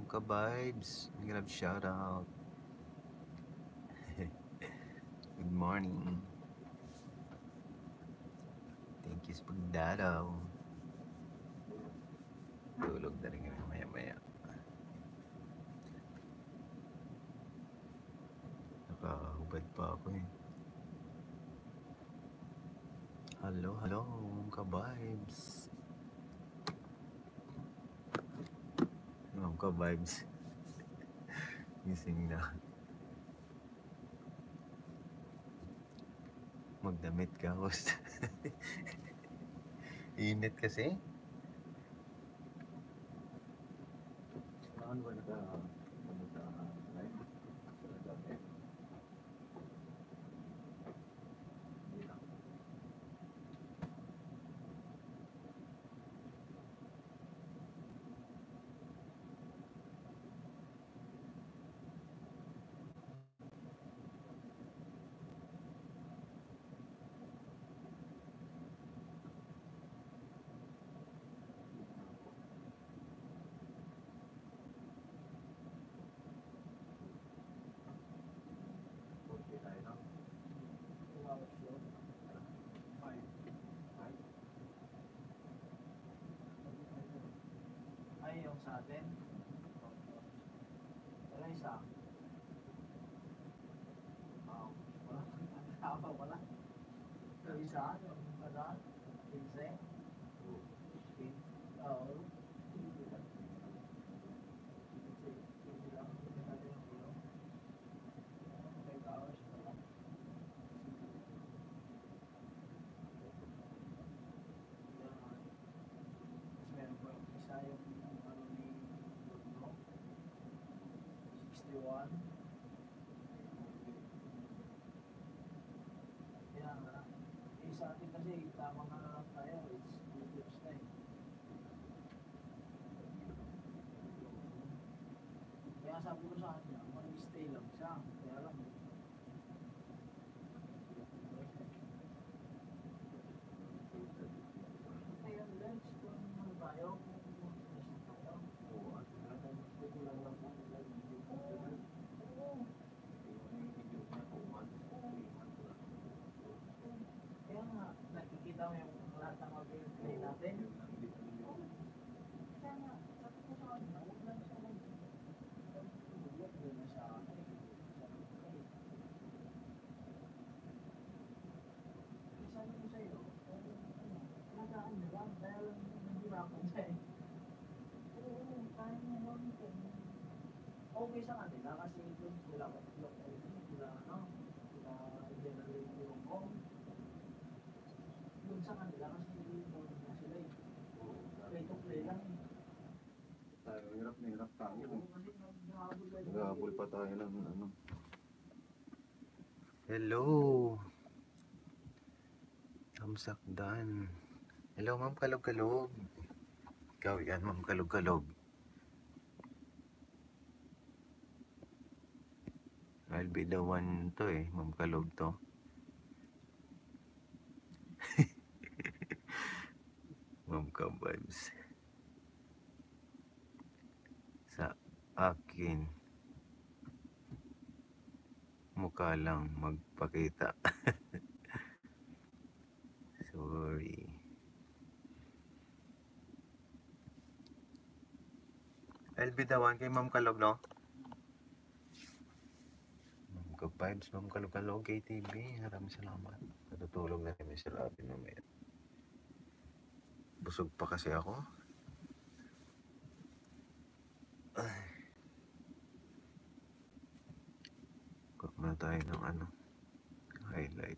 ka-vibes. Grab shoutout. Good morning. Thank you sa pagdalaw. Tulog na rin kami maya-maya. Nakahubad pa ako eh. Hello, ka-vibes. Ka-vibes. Gising na. Magdamit ka, host. Init kasi. Saan ba naka-live? Ay, yung sa atin. Wala isa. Wala. Yung isa, yung kadaan. 15. Oo. Sa atin kasi tama na lang tayo, it's 2 tips na eh. Kaya sabi ko sa kanya, mag-stay lang siya. Kaya lang ayun, let's kung ano tayo, kung tayo. Oo, at kukulang lang po nila yung kaya nga, nakikita mo yung lahat ng mag-play natin. Kaya nga, sabi ko sa kanya, huwag lang siya mag-huwag doon na siya. Sabi ko sa'yo, alagaan niyo lang, kaya lang nahihirapan siya eh. Oo, kaya niya lang ito. Okay sa kanila kasi doon sila generate yung home. Doon sa kanila kasi doon na sila eh. Play to play lang eh. Tayo, hirap na hirap tayo. Oo, kasi Nag-ahabol pa tayo ng ano. Hello. Kamsakdan. Hello, Ma'am Kalog-Kalog. Ikaw yan, Ma'am Kalog-Kalog. I'll be the one to eh, Ma'am Kalog to. Ma'am ka-vibes. Sa akin, mukha lang magpakita. Sorry. I'll be the one kay Ma'am Kalog, no? Ma'am ka-vibes, Ma'am Kalog-Kalog, KTV. Maraming salamat. Natutulog na kami sa Robin mamaya. Busog pa kasi ako. Ay. Kuha na tayo ng ano, highlight.